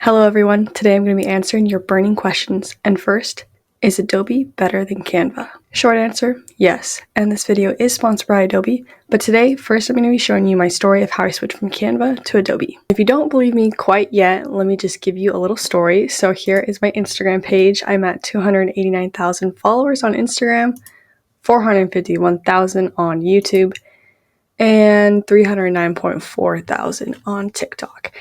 Hello everyone, today I'm going to be answering your burning questions, and first, is Adobe better than Canva? Short answer, yes, and this video is sponsored by Adobe, but today, first I'm going to be showing you my story of how I switched from Canva to Adobe. If you don't believe me quite yet, let me just give you a little story. So here is my Instagram page. I'm at 289,000 followers on Instagram, 451,000 on YouTube, and 309.4 thousand on TikTok.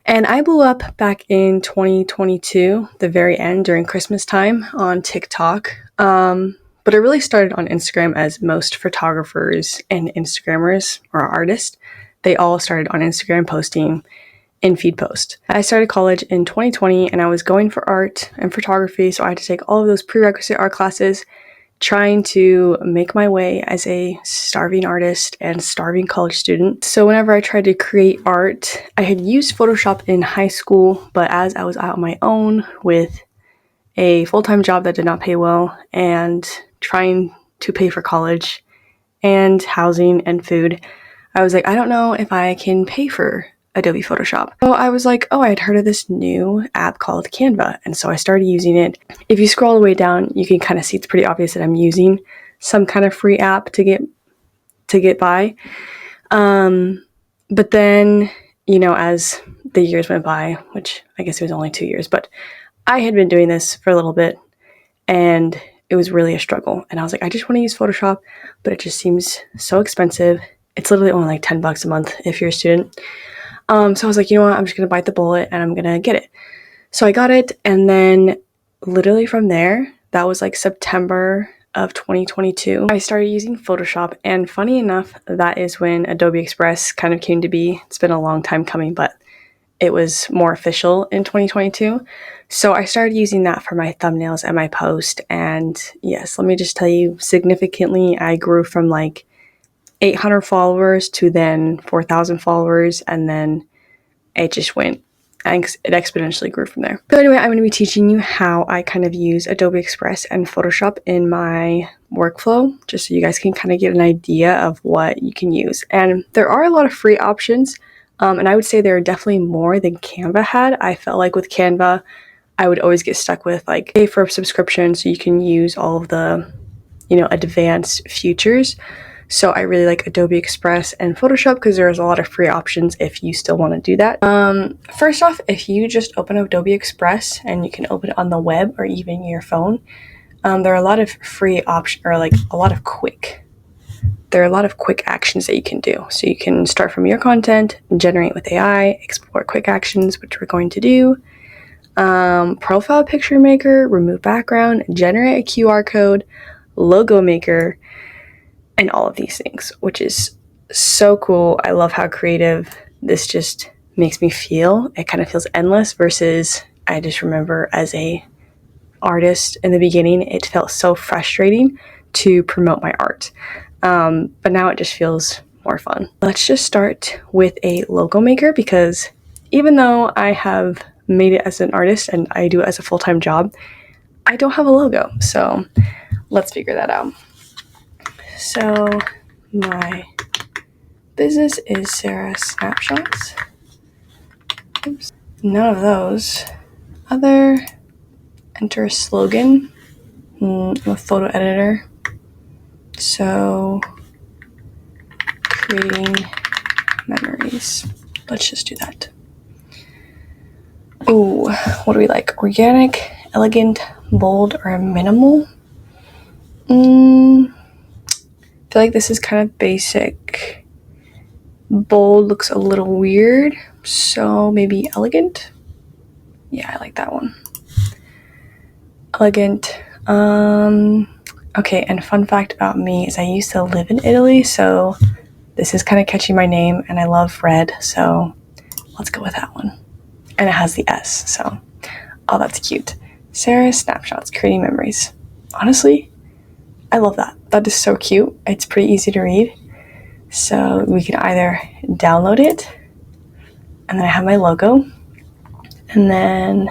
And I blew up back in 2022, the very end during Christmas time on TikTok. But it really started on Instagram, as most photographers and Instagrammers or artists, they all started on Instagram posting in feed post. I started college in 2020 and I was going for art and photography, so I had to take all of those prerequisite art classes, trying to make my way as a starving artist and starving college student. So whenever I tried to create art, I had used Photoshop in high school, but as I was out on my own with a full-time job that did not pay well and trying to pay for college and housing and food, I was like, I don't know if I can pay for Adobe Photoshop. So I was like, oh, I had heard of this new app called Canva, and so I started using it. If you scroll all the way down, you can kind of see it's pretty obvious that I'm using some kind of free app to get by. But then, as the years went by, which I guess it was only 2 years, but I had been doing this for a little bit, and it was really a struggle. And I was like, I just want to use Photoshop, but it just seems so expensive. It's literally only like $10 a month if you're a student. So I was like, you know what, I'm just going to bite the bullet and I'm going to get it. So I got it, and then literally from there, that was like September of 2022, I started using Photoshop, and funny enough, that is when Adobe Express kind of came to be. It's been a long time coming, but it was more official in 2022. So I started using that for my thumbnails and my post, and yes, let me just tell you, significantly, I grew from like 800 followers to then 4,000 followers, and then it just went, and it exponentially grew from there. So anyway, I'm going to be teaching you how I kind of use Adobe Express and Photoshop in my workflow, just so you guys can kind of get an idea of what you can use. And there are a lot of free options, and I would say there are definitely more than Canva had. I felt like with Canva, I would always get stuck with like pay for a subscription so you can use all of the, advanced features. So I really like Adobe Express and Photoshop because there's a lot of free options if you still want to do that. First off, if you just open Adobe Express, and you can open it on the web or even your phone, there are a lot of free options, or like a lot of quick actions that you can do. So you can start from your content, generate with AI, explore quick actions, which we're going to do. Profile picture maker, remove background, generate a QR code, logo maker, and all of these things, which is so cool. I love how creative this just makes me feel. It kind of feels endless, versus I just remember as a artist in the beginning, it felt so frustrating to promote my art. But now it just feels more fun. Let's just start with a logo maker, because even though I have made it as an artist and I do it as a full-time job, I don't have a logo. So let's figure that out. So my business is Sara Snapshots. Oops. None of those. Other, enter a slogan. I'm a photo editor. So creating memories. Let's just do that. Ooh, what do we like? Organic, elegant, bold, or minimal? I feel like this is kind of basic. Bold looks a little weird, so maybe elegant. Yeah, I like that one. Elegant. Okay, and fun fact about me is I used to live in Italy, so this is kind of catching my name, and I love red, so let's go with that one. And it has the S, so oh, that's cute. Sara Snapshots, creating memories. Honestly, I love that. That is so cute. It's pretty easy to read. So we can either download it, and then I have my logo, and then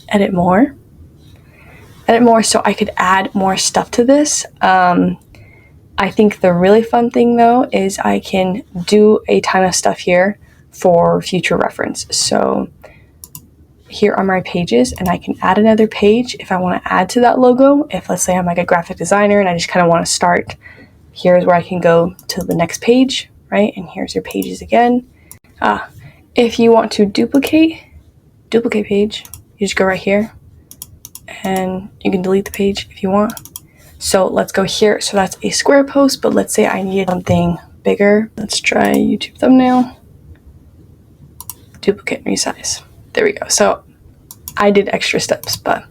edit more so I could add more stuff to this. I think the really fun thing though is I can do a ton of stuff here for future reference. So here are my pages, and I can add another page if I want to add to that logo. If let's say I'm like a graphic designer and I just kind of want to start, here's where I can go to the next page, right? And here's your pages again. If you want to duplicate page, you just go right here and you can delete the page if you want. So let's go here. So that's a square post, but let's say I needed something bigger. Let's try YouTube thumbnail, duplicate and resize. There we go. So I did extra steps, but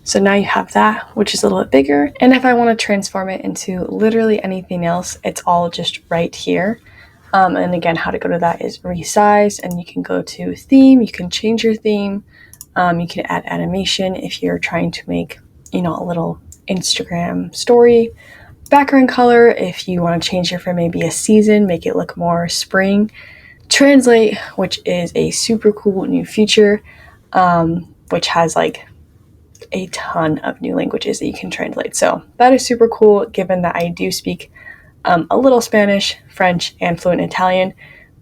so now you have that, which is a little bit bigger. And if I want to transform it into literally anything else, it's all just right here. And again, how to go to that is resize, and you can go to theme. You can change your theme. You can add animation if you're trying to make, a little Instagram story. Background color, if you want to change it for maybe a season, make it look more spring. Translate, which is a super cool new feature, which has like a ton of new languages that you can translate. So that is super cool, given that I do speak a little Spanish, French, and fluent Italian.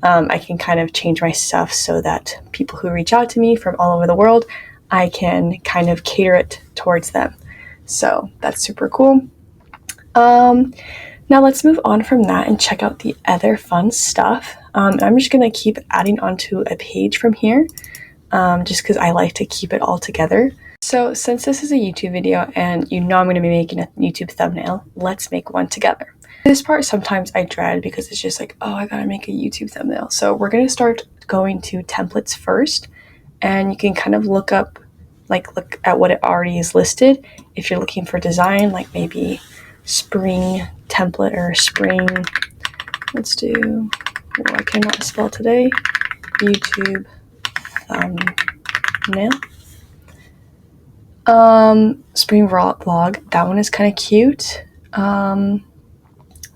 I can kind of change my stuff so that people who reach out to me from all over the world, I can kind of cater it towards them. So that's super cool. Now let's move on from that and check out the other fun stuff. I'm just going to keep adding onto a page from here, just because I like to keep it all together. So since this is a YouTube video and I'm going to be making a YouTube thumbnail, let's make one together. This part sometimes I dread because it's just like, oh, I gotta make a YouTube thumbnail. So we're going to start going to templates first, and you can kind of look at what it already is listed. If you're looking for design, like maybe spring template or spring, let's do, I cannot spell today, YouTube thumbnail. Spring vlog, that one is kind of cute.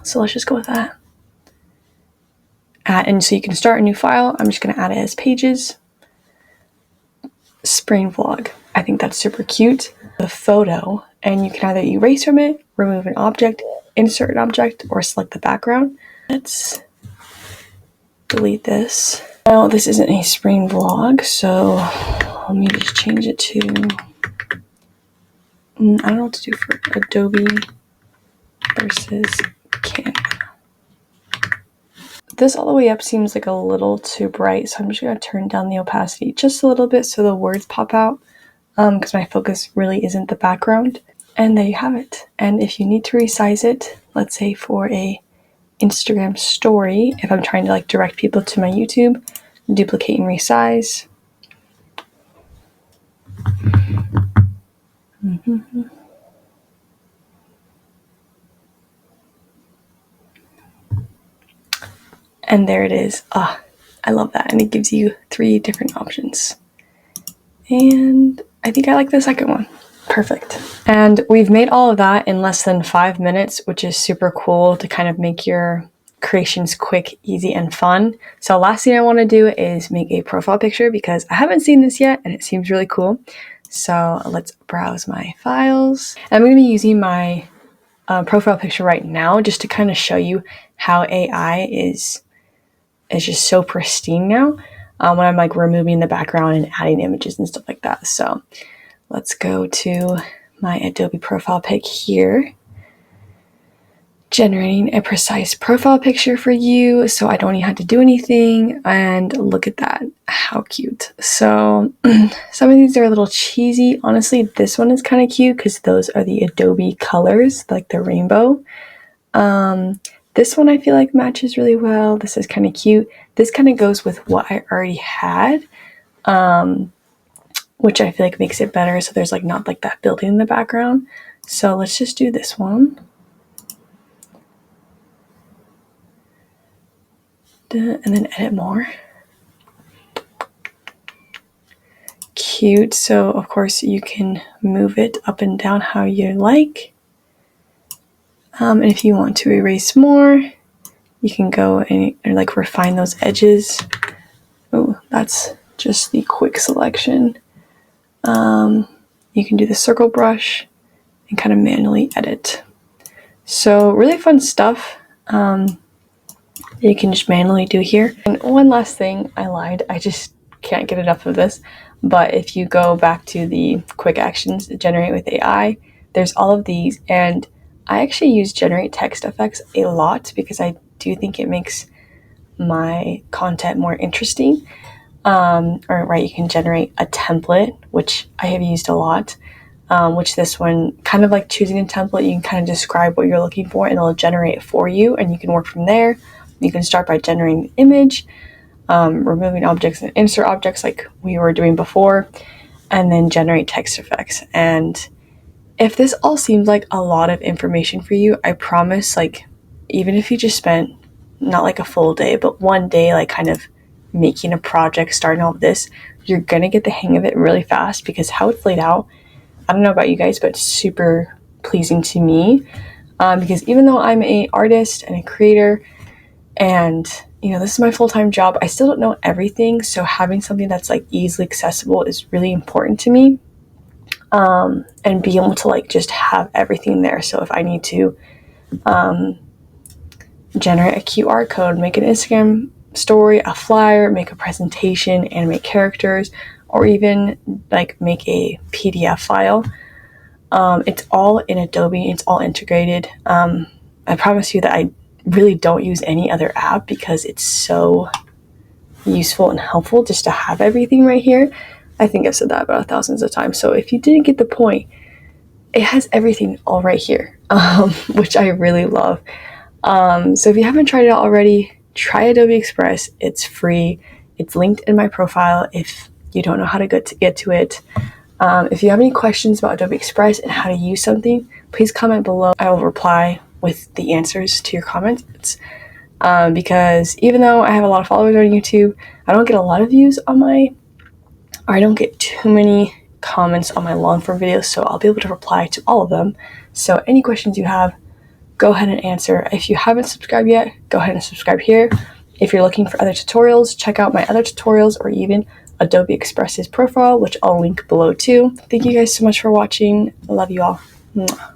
So let's just go with that. And so you can start a new file. I'm just going to add it as pages. Spring vlog. I think that's super cute. The photo, and you can either erase from it, remove an object, insert an object, or select the background. Let's delete this. Now this isn't a spring vlog, so let me just change it to, I don't know what to do for Adobe versus Canva. This all the way up seems like a little too bright, so I'm just going to turn down the opacity just a little bit so the words pop out, because my focus really isn't the background. And there you have it. And if you need to resize it, let's say for a Instagram story, if I'm trying to like direct people to my YouTube, duplicate and resize. And there it is. I love that. And it gives you 3 different options. And I think I like the second one. Perfect. And we've made all of that in less than 5 minutes, which is super cool to kind of make your creations quick, easy, and fun. So last thing I want to do is make a profile picture because I haven't seen this yet and it seems really cool. So let's browse my files. I'm going to be using my profile picture right now just to kind of show you how AI is just so pristine now when I'm like removing the background and adding images and stuff like that. So let's go to my Adobe profile pic here. Generating a precise profile picture for you so I don't even have to do anything. And look at that, how cute. So some of these are a little cheesy. Honestly, this one is kind of cute because those are the Adobe colors, like the rainbow. This one I feel like matches really well. This is kind of cute. This kind of goes with what I already had, which I feel like makes it better. So there's like not like that building in the background. So let's just do this one. And then edit more. Cute. So of course you can move it up and down how you like. And if you want to erase more, you can go and like refine those edges. Oh, that's just the quick selection. You can do the circle brush and kind of manually edit. So really fun stuff. You can just manually do here. And one last thing, I lied. I just can't get enough of this. But if you go back to the quick actions, generate with AI, there's all of these. And I actually use generate text effects a lot because I do think it makes my content more interesting. You can generate a template, which I have used a lot. Which this one, kind of like choosing a template, you can kind of describe what you're looking for and it'll generate it for you, and you can work from there. You can start by generating the image, removing objects and insert objects like we were doing before, and then generate text effects. And if this all seems like a lot of information for you, I promise, like, even if you just spent not like a full day, but one day, like kind of making a project, starting all of this, you're gonna get the hang of it really fast because how it's laid out, I don't know about you guys, but it's super pleasing to me. Because even though I'm an artist and a creator, and this is my full-time job, I still don't know everything. So having something that's like easily accessible is really important to me. And be able to like just have everything there. So if I need to generate a QR code, make an Instagram story, a flyer, make a presentation, animate characters, or even like make a PDF file. It's all in Adobe. It's all integrated. I promise you that I really don't use any other app because it's so useful and helpful just to have everything right here. I think I've said that about thousands of times. So if you didn't get the point, it has everything all right here, which I really love. So if you haven't tried it out already, try Adobe Express. It's free. It's linked in my profile if you don't know how to get to it. If you have any questions about Adobe Express and how to use something, please comment below. I will reply with the answers to your comments. Because even though I have a lot of followers on YouTube, I don't get a lot of views I don't get too many comments on my long form videos, so I'll be able to reply to all of them. So any questions you have, go ahead and answer. If you haven't subscribed yet, go ahead and subscribe here. If you're looking for other tutorials, check out my other tutorials or even Adobe Express's profile, which I'll link below too. Thank you guys so much for watching. I love you all. Mwah.